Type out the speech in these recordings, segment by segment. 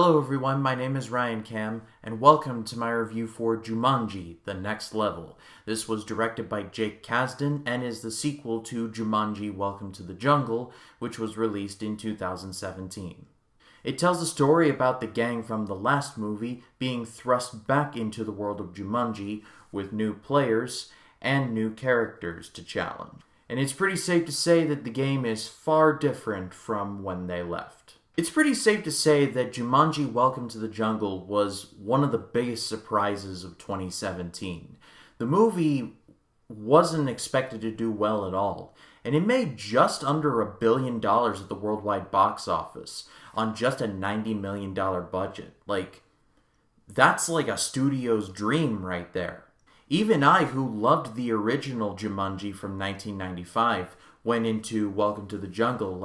Hello everyone, my name is Ryan Cam, and welcome to my review for Jumanji, The Next Level. This was directed by Jake Kasdan and is the sequel to Jumanji, Welcome to the Jungle, which was released in 2017. It tells a story about the gang from the last movie being thrust back into the world of Jumanji with new players and new characters to challenge. And it's pretty safe to say that the game is far different from when they left. It's pretty safe to say that Jumanji Welcome to the Jungle was one of the biggest surprises of 2017. The movie wasn't expected to do well at all, and it made just under $1 billion at the worldwide box office on just a $90 million budget. That's like a studio's dream right there. Even I, who loved the original Jumanji from 1995, went into Welcome to the Jungle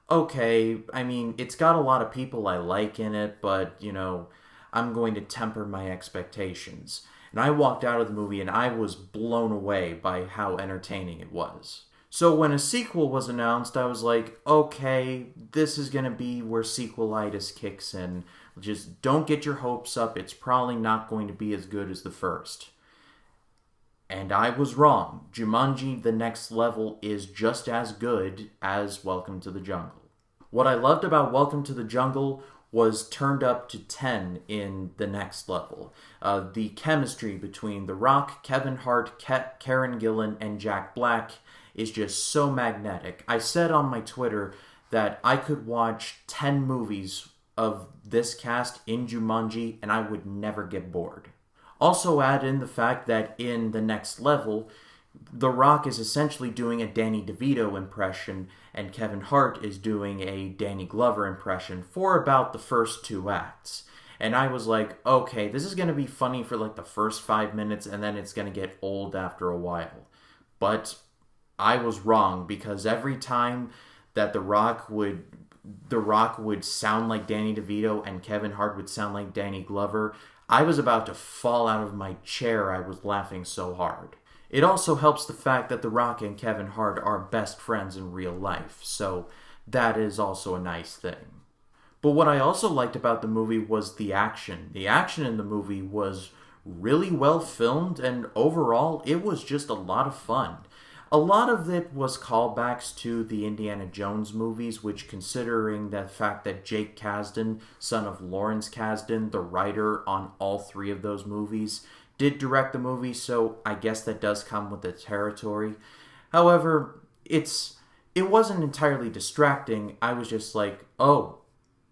okay, I mean, it's got a lot of people I like in it, but, I'm going to temper my expectations. And I walked out of the movie and I was blown away by how entertaining it was. So when a sequel was announced, I was like, okay, this is going to be where sequelitis kicks in. Just don't get your hopes up. It's probably not going to be as good as the first. And I was wrong. Jumanji, The Next Level is just as good as Welcome to the Jungle. What I loved about Welcome to the Jungle was turned up to 10 in The Next Level. The chemistry between The Rock, Kevin Hart, Karen Gillan, and Jack Black is just so magnetic. I said on my Twitter that I could watch 10 movies of this cast in Jumanji and I would never get bored. Also add in the fact that in The Next Level, The Rock is essentially doing a Danny DeVito impression and Kevin Hart is doing a Danny Glover impression for about the first 2 acts. And I was like, okay, this is going to be funny for the first 5 minutes and then it's going to get old after a while. But I was wrong, because every time that The Rock would sound like Danny DeVito and Kevin Hart would sound like Danny Glover, I was about to fall out of my chair. I was laughing so hard. It also helps the fact that The Rock and Kevin Hart are best friends in real life, so that is also a nice thing. But what I also liked about the movie was the action. The action in the movie was really well filmed, and overall, it was just a lot of fun. A lot of it was callbacks to the Indiana Jones movies, which, considering the fact that Jake Kasdan, son of Lawrence Kasdan, the writer on all 3 of those movies, did direct the movie, so I guess that does come with the territory. However, it wasn't entirely distracting. I was just like, oh,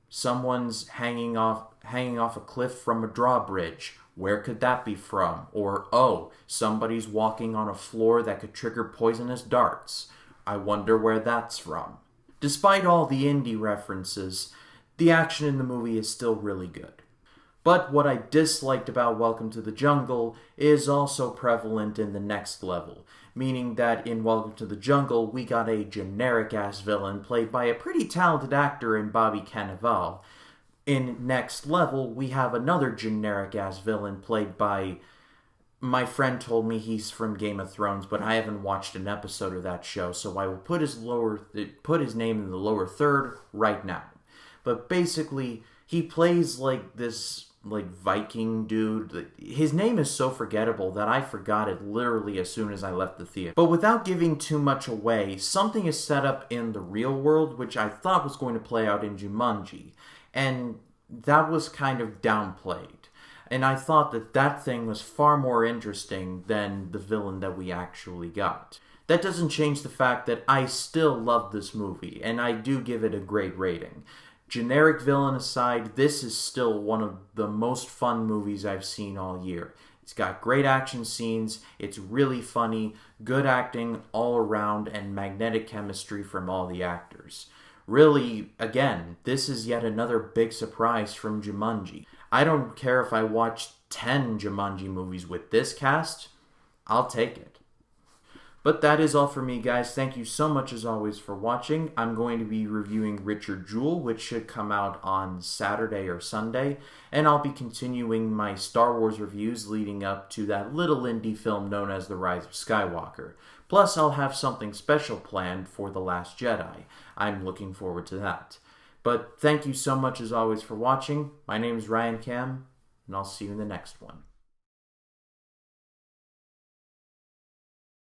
someone's hanging off a cliff from a drawbridge. Where could that be from? Or, oh, somebody's walking on a floor that could trigger poisonous darts. I wonder where that's from. Despite all the indie references, the action in the movie is still really good. But what I disliked about Welcome to the Jungle is also prevalent in The Next Level, meaning that in Welcome to the Jungle, we got a generic-ass villain played by a pretty talented actor in Bobby Cannavale. In Next Level, we have another generic-ass villain played by... My friend told me he's from Game of Thrones, but I haven't watched an episode of that show, so I will put his name in the lower third right now. But basically, he plays this Viking dude. His name is so forgettable that I forgot it literally as soon as I left the theater. But without giving too much away, something is set up in the real world which I thought was going to play out in Jumanji. And that was kind of downplayed. And I thought that thing was far more interesting than the villain that we actually got. That doesn't change the fact that I still love this movie, and I do give it a great rating. Generic villain aside, this is still one of the most fun movies I've seen all year. It's got great action scenes, it's really funny, good acting all around, and magnetic chemistry from all the actors. Really, again, this is yet another big surprise from Jumanji. I don't care if I watch 10 Jumanji movies with this cast, I'll take it. But that is all for me, guys. Thank you so much, as always, for watching. I'm going to be reviewing Richard Jewell, which should come out on Saturday or Sunday, and I'll be continuing my Star Wars reviews leading up to that little indie film known as The Rise of Skywalker. Plus, I'll have something special planned for The Last Jedi. I'm looking forward to that. But thank you so much as always for watching. My name is Ryan Cam, and I'll see you in the next one.